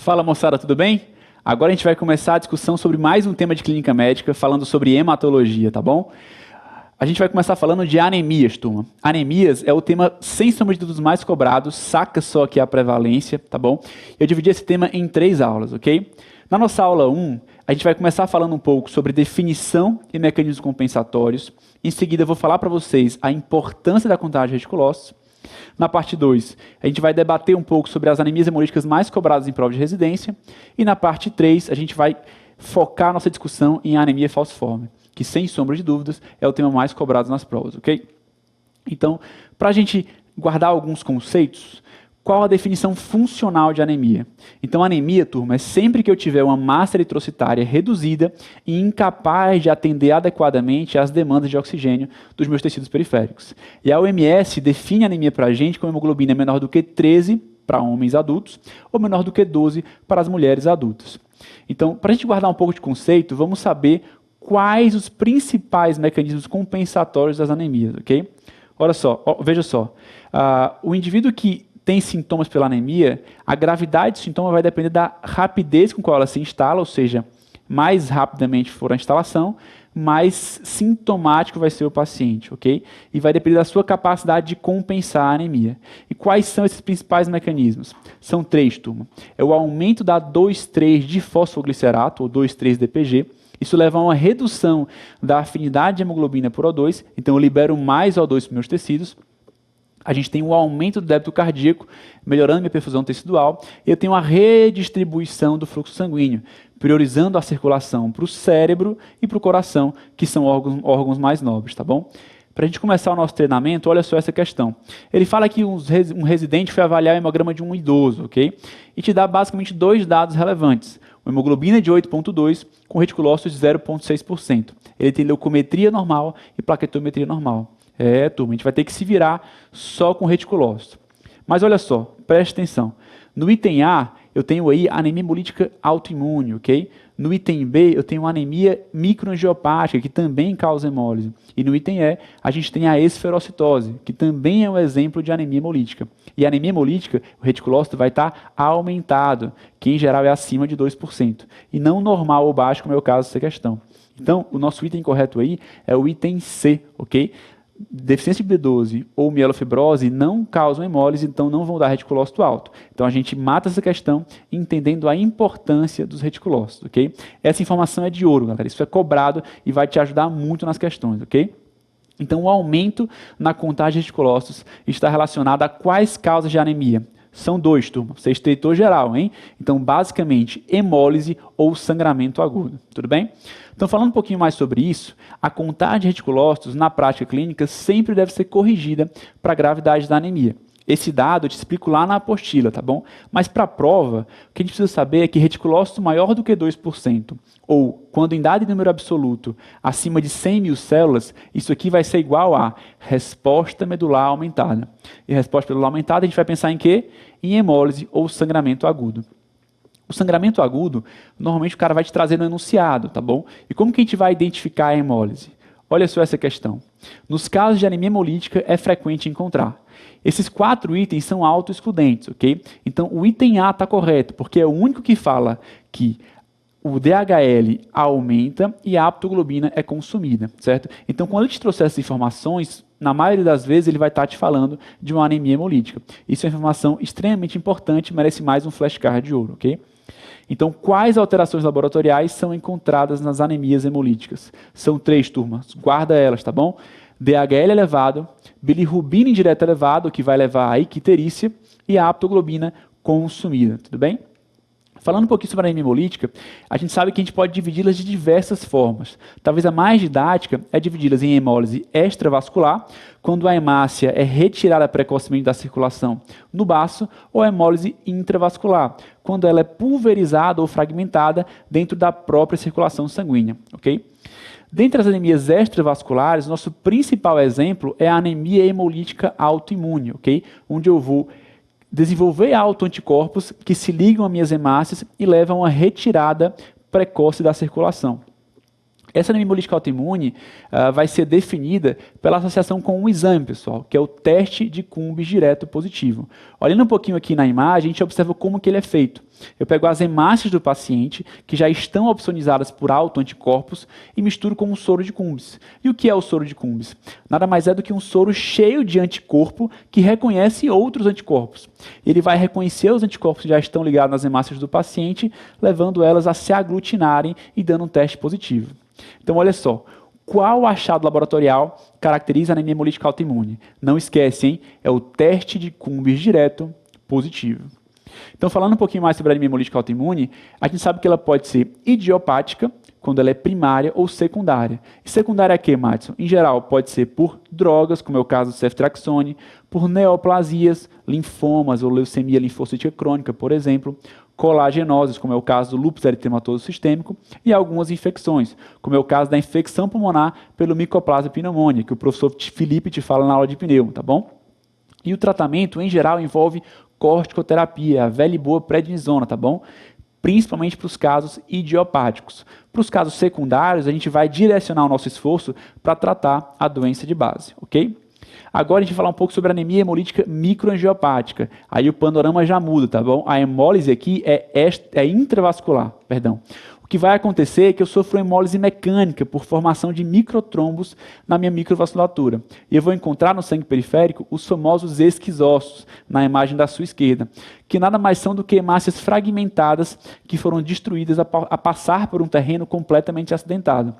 Fala moçada, tudo bem? Agora a gente vai começar a discussão sobre mais um tema de clínica médica, falando sobre hematologia, tá bom? A gente vai começar falando de anemias, turma. Anemias é o tema, sem sombra de dúvidas, mais cobrado, saca só aqui a prevalência, tá bom? Eu dividi esse tema em 3 aulas, ok? Na nossa aula 1, a gente vai começar falando um pouco sobre definição e mecanismos compensatórios. Em seguida, eu vou falar para vocês a importância da contagem de reticulócitos. Na parte 2, a gente vai debater um pouco sobre as anemias hemolíticas mais cobradas em prova de residência. E na parte 3, a gente vai focar nossa discussão em anemia falciforme, que, sem sombra de dúvidas, é o tema mais cobrado nas provas, ok? Então, para a gente guardar alguns conceitos, qual a definição funcional de anemia? Então, anemia, turma, é sempre que eu tiver uma massa eritrocitária reduzida e incapaz de atender adequadamente às demandas de oxigênio dos meus tecidos periféricos. E a OMS define a anemia para a gente como hemoglobina menor do que 13 para homens adultos ou menor do que 12 para as mulheres adultas. Então, para a gente guardar um pouco de conceito, vamos saber quais os principais mecanismos compensatórios das anemias, ok? Olha só, veja só, o indivíduo que tem sintomas pela anemia, a gravidade do sintoma vai depender da rapidez com qual ela se instala, ou seja, mais rapidamente for a instalação, mais sintomático vai ser o paciente, ok? E vai depender da sua capacidade de compensar a anemia. E quais são esses principais mecanismos? São 3, turma. É o aumento da 2,3 de fosfoglicerato, ou 2,3-DPG. Isso leva a uma redução da afinidade de hemoglobina por O2, então eu libero mais O2 para os meus tecidos. A gente tem um aumento do débito cardíaco, melhorando minha perfusão tecidual, e eu tenho uma redistribuição do fluxo sanguíneo, priorizando a circulação para o cérebro e para o coração, que são órgãos mais nobres, tá bom? Para a gente começar o nosso treinamento, olha só essa questão. Ele fala que um residente foi avaliar o hemograma de um idoso, ok? E te dá basicamente 2 dados relevantes. Uma hemoglobina de 8,2 com reticulócitos de 0,6%. Ele tem leucometria normal e plaquetometria normal. Turma, a gente vai ter que se virar só com reticulócito. Mas olha só, preste atenção. No item A, eu tenho aí anemia hemolítica autoimune, ok? No item B, eu tenho anemia microangiopática, que também causa hemólise. E no item E, a gente tem a esferocitose, que também é um exemplo de anemia hemolítica. E a anemia hemolítica, o reticulócito vai estar aumentado, que em geral é acima de 2%. E não normal ou baixo, como é o caso dessa questão. Então, o nosso item correto aí é o item C, ok? Deficiência de B12 ou mielofibrose não causam hemólise, então não vão dar reticulócito alto. Então a gente mata essa questão entendendo a importância dos reticulócitos, ok? Essa informação é de ouro, galera. Isso é cobrado e vai te ajudar muito nas questões, ok? Então o aumento na contagem de reticulócitos está relacionado a quais causas de anemia? São 2, turma. Você estreitou geral, hein? Então, basicamente, hemólise ou sangramento agudo. Tudo bem? Então, falando um pouquinho mais sobre isso, a contagem de reticulócitos na prática clínica sempre deve ser corrigida para a gravidade da anemia. Esse dado eu te explico lá na apostila, tá bom? Mas para a prova, o que a gente precisa saber é que reticulócito maior do que 2%, ou quando em dado em número absoluto acima de 100 mil células, isso aqui vai ser igual a resposta medular aumentada. E resposta medular aumentada a gente vai pensar em quê? Em hemólise ou sangramento agudo. O sangramento agudo, normalmente o cara vai te trazer no enunciado, tá bom? E como que a gente vai identificar a hemólise? Olha só essa questão. Nos casos de anemia hemolítica, é frequente encontrar. Esses 4 itens são autoexcludentes, ok? Então, o item A está correto, porque é o único que fala que o DHL aumenta e a aptoglobina é consumida, certo? Então, quando eu te trouxer essas informações, na maioria das vezes ele vai estar te falando de uma anemia hemolítica. Isso é uma informação extremamente importante, merece mais um flashcard de ouro, ok? Então, quais alterações laboratoriais são encontradas nas anemias hemolíticas? São 3, turmas. Guarda elas, tá bom? DHL elevado, bilirrubina indireta elevado, que vai levar a icterícia, e a aptoglobina consumida, tudo bem? Falando um pouquinho sobre a anemia hemolítica, a gente sabe que a gente pode dividi-las de diversas formas. Talvez a mais didática é dividi-las em hemólise extravascular, quando a hemácia é retirada precocemente da circulação no baço, ou a hemólise intravascular, quando ela é pulverizada ou fragmentada dentro da própria circulação sanguínea, ok? Dentre as anemias extravasculares, nosso principal exemplo é a anemia hemolítica autoimune, ok? Onde eu vou desenvolver autoanticorpos que se ligam às minhas hemácias e levam a uma retirada precoce da circulação. Essa anemia hemolítica autoimune vai ser definida pela associação com um exame, pessoal, que é o teste de Cumbis direto positivo. Olhando um pouquinho aqui na imagem, a gente observa como que ele é feito. Eu pego as hemácias do paciente, que já estão opsonizadas por autoanticorpos, e misturo com um soro de Cumbis. E o que é o soro de Cumbis? Nada mais é do que um soro cheio de anticorpo que reconhece outros anticorpos. Ele vai reconhecer os anticorpos que já estão ligados nas hemácias do paciente, levando elas a se aglutinarem e dando um teste positivo. Então, olha só, qual achado laboratorial caracteriza a anemia hemolítica autoimune? Não esquece, hein? É o teste de Cumbis direto positivo. Então, falando um pouquinho mais sobre a anemia hemolítica autoimune, a gente sabe que ela pode ser idiopática, quando ela é primária ou secundária. E secundária é o que, Madison? Em geral, pode ser por drogas, como é o caso do ceftriaxone, por neoplasias, linfomas ou leucemia linfocítica crônica, por exemplo, colagenoses, como é o caso do lúpus eritematoso sistêmico, e algumas infecções, como é o caso da infecção pulmonar pelo Mycoplasma pneumoniae, que o professor Felipe te fala na aula de pneumo, tá bom? E o tratamento, em geral, envolve corticoterapia, a velha e boa prednisona, tá bom? Principalmente para os casos idiopáticos. Para os casos secundários, a gente vai direcionar o nosso esforço para tratar a doença de base, ok? Agora a gente vai falar um pouco sobre a anemia hemolítica microangiopática. Aí o panorama já muda, tá bom? A hemólise aqui é intravascular, perdão. O que vai acontecer é que eu sofro hemólise mecânica por formação de microtrombos na minha microvasculatura. E eu vou encontrar no sangue periférico os famosos esquizossos, na imagem da sua esquerda, que nada mais são do que hemácias fragmentadas que foram destruídas a passar por um terreno completamente acidentado.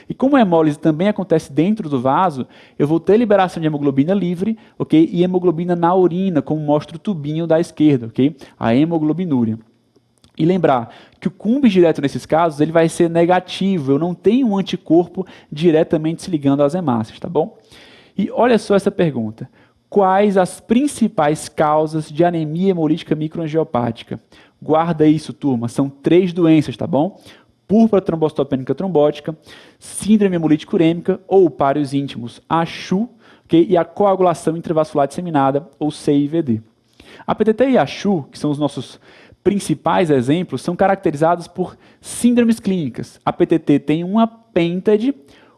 E como a hemólise também acontece dentro do vaso, eu vou ter liberação de hemoglobina livre, ok? E hemoglobina na urina, como mostra o tubinho da esquerda, ok? A hemoglobinúria. E lembrar que o Cumbis direto nesses casos ele vai ser negativo, eu não tenho um anticorpo diretamente se ligando às hemácias, tá bom? E olha só essa pergunta. Quais as principais causas de anemia hemolítica microangiopática? Guarda isso, turma, são 3 doenças, tá bom? Púrpura trombocitopênica trombótica, síndrome hemolítica urêmica ou pários íntimos, a CHU, okay? E a coagulação intravascular disseminada, ou CIVD. A PTT e a CHU, que são os nossos principais exemplos, são caracterizados por síndromes clínicas. A PTT tem uma pêntade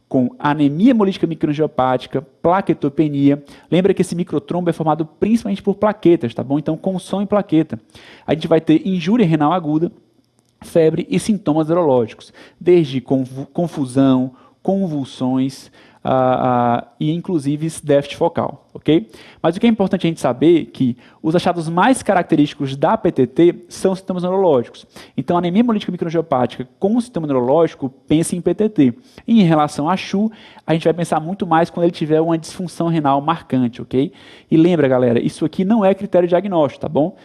com anemia hemolítica microangiopática, plaquetopenia. Lembra que esse microtrombo é formado principalmente por plaquetas, tá bom? Então, consome plaqueta. A gente vai ter injúria renal aguda, febre e sintomas neurológicos, desde confusão, convulsões e inclusive déficit focal, ok? Mas o que é importante a gente saber é que os achados mais característicos da PTT são sintomas neurológicos. Então, a anemia hemolítica microangiopática com sistema neurológico, pensa em PTT. E em relação a CHU, a gente vai pensar muito mais quando ele tiver uma disfunção renal marcante, ok? E lembra, galera, isso aqui não é critério diagnóstico, tá bom?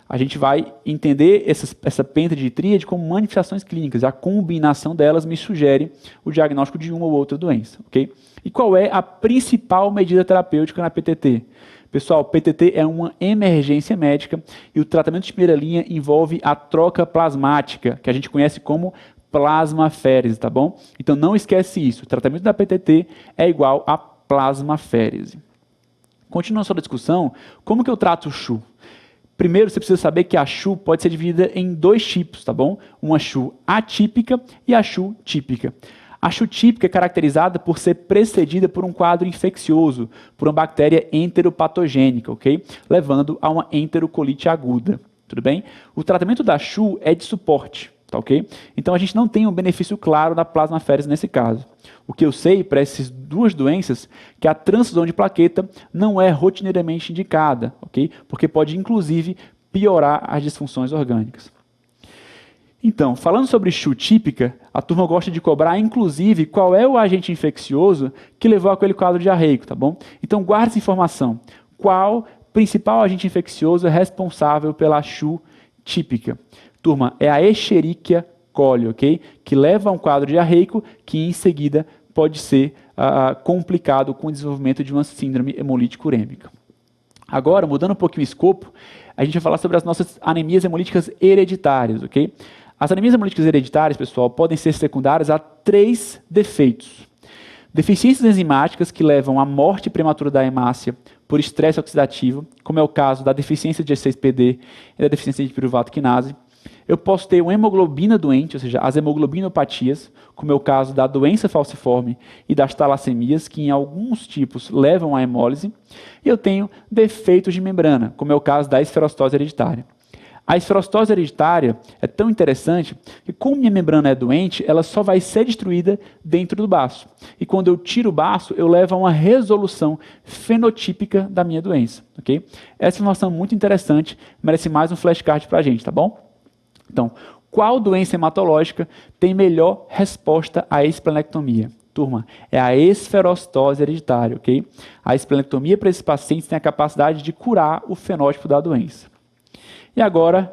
A gente vai entender essa pêntade de tríade como manifestações clínicas. A combinação delas me sugere o diagnóstico de uma ou outra doença, ok? E qual é a principal medida terapêutica na PTT? Pessoal, PTT é uma emergência médica e o tratamento de primeira linha envolve a troca plasmática, que a gente conhece como plasmaférese, tá bom? Então não esquece isso, o tratamento da PTT é igual a plasmaférese. Continuando a discussão, como que eu trato o CHU? Primeiro, você precisa saber que a CHU pode ser dividida em 2 tipos, tá bom? Uma CHU atípica e a CHU típica. A CHU típica é caracterizada por ser precedida por um quadro infeccioso, por uma bactéria enteropatogênica, ok? Levando a uma enterocolite aguda, tudo bem? O tratamento da CHU é de suporte, tá ok? Então a gente não tem um benefício claro da plasmaférese nesse caso. O que eu sei para essas 2 doenças que a transfusão de plaqueta não é rotineiramente indicada, ok? Porque pode inclusive piorar as disfunções orgânicas. Então, falando sobre CHU típica, a turma gosta de cobrar, inclusive, qual é o agente infeccioso que levou àquele quadro diarreico, tá bom? Então, guarde essa informação. Qual principal agente infeccioso é responsável pela CHU típica? Turma, é a Escherichia coli, ok? Que leva a um quadro diarreico que, em seguida, pode ser complicado com o desenvolvimento de uma síndrome hemolítica urêmica. Agora, mudando um pouquinho o escopo, a gente vai falar sobre as nossas anemias hemolíticas hereditárias, ok? As anemias hemolíticas hereditárias, pessoal, podem ser secundárias a 3 defeitos. Deficiências enzimáticas que levam à morte prematura da hemácia por estresse oxidativo, como é o caso da deficiência de G6PD e da deficiência de piruvato quinase. Eu posso ter uma hemoglobina doente, ou seja, as hemoglobinopatias, como é o caso da doença falciforme e das talassemias, que em alguns tipos levam à hemólise. E eu tenho defeitos de membrana, como é o caso da esferostose hereditária. A esferostose hereditária é tão interessante que, como minha membrana é doente, ela só vai ser destruída dentro do baço. E quando eu tiro o baço, eu levo a uma resolução fenotípica da minha doença. Okay? Essa informação é muito interessante, merece mais um flashcard para a gente, tá bom? Então, qual doença hematológica tem melhor resposta à esplenectomia? Turma, é a esferostose hereditária, ok? A esplenectomia para esses pacientes tem a capacidade de curar o fenótipo da doença. E agora,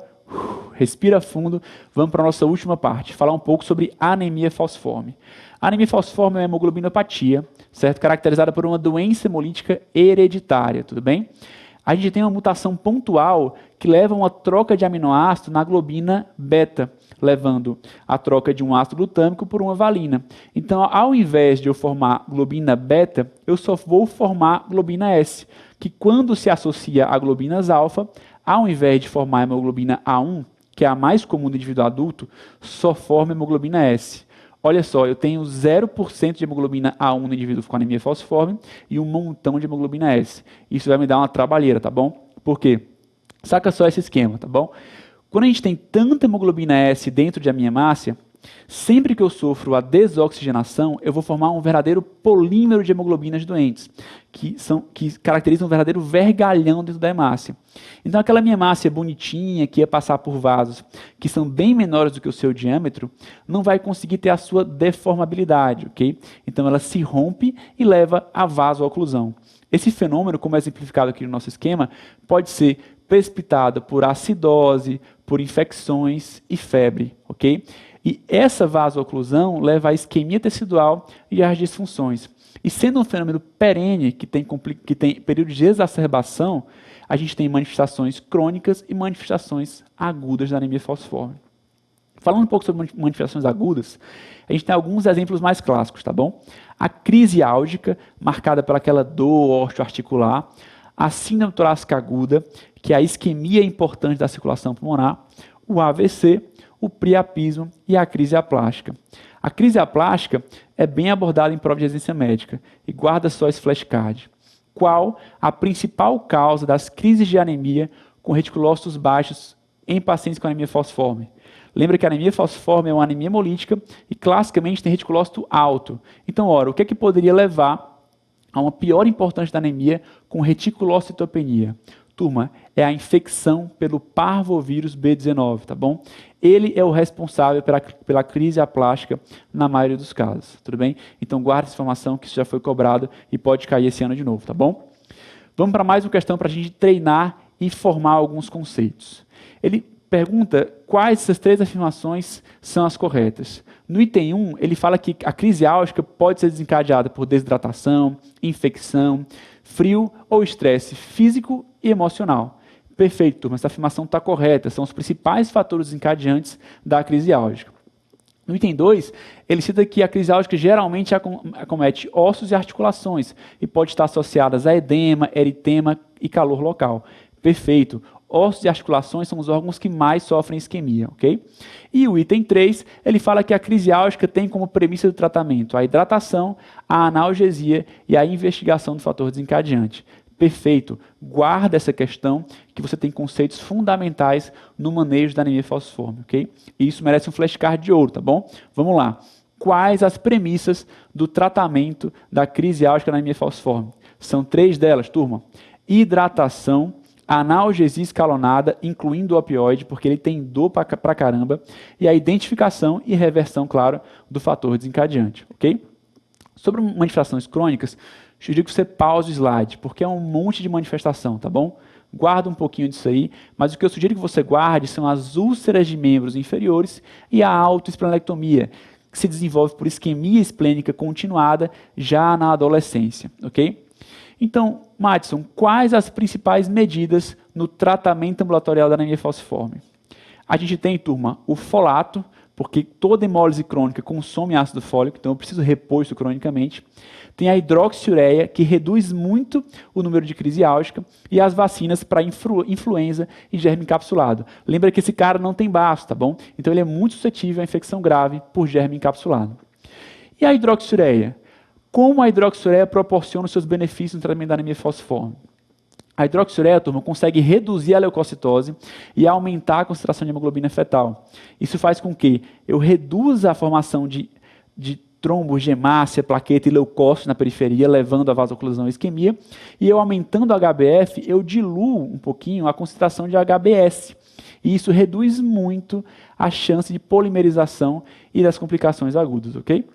respira fundo, vamos para a nossa última parte, falar um pouco sobre anemia falciforme. A anemia falciforme é uma hemoglobinopatia, certo? Caracterizada por uma doença hemolítica hereditária, tudo bem? A gente tem uma mutação pontual que leva a uma troca de aminoácido na globina beta, levando a troca de um ácido glutâmico por uma valina. Então, ao invés de eu formar globina beta, eu só vou formar globina S, que quando se associa a globinas alfa, ao invés de formar a hemoglobina A1, que é a mais comum do indivíduo adulto, só forma a hemoglobina S. Olha só, eu tenho 0% de hemoglobina A1 no indivíduo com anemia falciforme e um montão de hemoglobina S. Isso vai me dar uma trabalheira, tá bom? Por quê? Saca só esse esquema, tá bom? Quando a gente tem tanta hemoglobina S dentro de a minha hemácia, sempre que eu sofro a desoxigenação, eu vou formar um verdadeiro polímero de hemoglobinas doentes, que caracterizam um verdadeiro vergalhão dentro da hemácia. Então, aquela minha hemácia bonitinha, que ia passar por vasos que são bem menores do que o seu diâmetro, não vai conseguir ter a sua deformabilidade, ok? Então, ela se rompe e leva a vasooclusão. Esse fenômeno, como é exemplificado aqui no nosso esquema, pode ser precipitado por acidose, por infecções e febre, ok? E essa vasooclusão leva à isquemia tecidual e às disfunções. E sendo um fenômeno perene, que tem período de exacerbação, a gente tem manifestações crônicas e manifestações agudas da anemia falciforme. Falando um pouco sobre manifestações agudas, a gente tem alguns exemplos mais clássicos, tá bom? A crise álgica, marcada por aquela dor osteoarticular, a síndrome torácica aguda, que é a isquemia importante da circulação pulmonar, o AVC, o priapismo e a crise aplástica. A crise aplástica é bem abordada em prova de residência médica, e guarda só esse flashcard. Qual a principal causa das crises de anemia com reticulócitos baixos em pacientes com anemia falciforme? Lembra que a anemia falciforme é uma anemia hemolítica e classicamente tem reticulócito alto. Então, ora, o que é que poderia levar a uma pior importante da anemia com reticulocitopenia? Turma, é a infecção pelo parvovírus B19, tá bom? Ele é o responsável pela crise aplástica na maioria dos casos, tudo bem? Então guarda essa informação que isso já foi cobrado e pode cair esse ano de novo, tá bom? Vamos para mais uma questão para a gente treinar e formar alguns conceitos. Ele pergunta quais dessas três afirmações são as corretas. No item 1, ele fala que a crise álgica pode ser desencadeada por desidratação, infecção, frio ou estresse físico e emocional. Perfeito, turma, essa afirmação está correta, são os principais fatores desencadeantes da crise álgica. No item 2, ele cita que a crise álgica geralmente acomete ossos e articulações e pode estar associada a edema, eritema e calor local. Perfeito. Ossos e articulações são os órgãos que mais sofrem isquemia, ok? E o item 3, ele fala que a crise álgica tem como premissa do tratamento a hidratação, a analgesia e a investigação do fator desencadeante. Perfeito. Guarda essa questão que você tem conceitos fundamentais no manejo da anemia falciforme, ok? E isso merece um flashcard de ouro, tá bom? Vamos lá. Quais as premissas do tratamento da crise álgica na anemia falciforme? São 3 delas, turma. Hidratação, analgesia escalonada, incluindo o opioide, porque ele tem dor pra caramba, e a identificação e reversão, claro, do fator desencadeante, ok? Sobre manifestações crônicas, sugiro que você pause o slide, porque é um monte de manifestação, tá bom? Guarda um pouquinho disso aí, mas o que eu sugiro que você guarde são as úlceras de membros inferiores e a autoesplenectomia, que se desenvolve por isquemia esplênica continuada já na adolescência, ok? Então, Madison, quais as principais medidas no tratamento ambulatorial da anemia falciforme? A gente tem, turma, o folato, porque toda hemólise crônica consome ácido fólico, então eu preciso repor isso cronicamente. Tem a hidroxiureia, que reduz muito o número de crise álgica, e as vacinas para influenza e germe encapsulado. Lembra que esse cara não tem baço, tá bom? Então ele é muito suscetível à infecção grave por germe encapsulado. E a hidroxiureia? Como a hidroxiureia proporciona os seus benefícios no tratamento da anemia falciforme? A hidroxiureia, turma, consegue reduzir a leucocitose e aumentar a concentração de hemoglobina fetal. Isso faz com que eu reduza a formação de trombos, de hemácia, plaqueta e leucócitos na periferia, levando a vasoclusão e isquemia. E eu aumentando o HbF, eu diluo um pouquinho a concentração de HbS. E isso reduz muito a chance de polimerização e das complicações agudas, ok?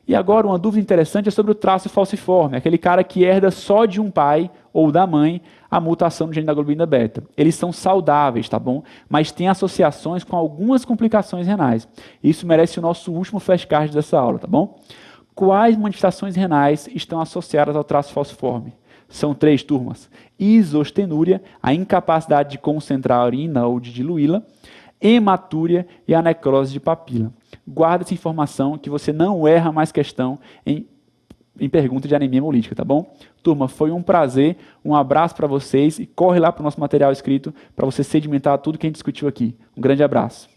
E agora, uma dúvida interessante é sobre o traço falciforme, aquele cara que herda só de um pai ou da mãe a mutação no gene da globina beta. Eles são saudáveis, tá bom? Mas têm associações com algumas complicações renais. Isso merece o nosso último flashcard dessa aula, tá bom? Quais manifestações renais estão associadas ao traço falciforme? São 3 turmas. Isostenúria, a incapacidade de concentrar a urina ou de diluí-la, hematúria e a necrose de papila. Guarda essa informação que você não erra mais questão em pergunta de anemia hemolítica, tá bom? Turma, foi um prazer, um abraço para vocês e corre lá para o nosso material escrito para você sedimentar tudo que a gente discutiu aqui. Um grande abraço.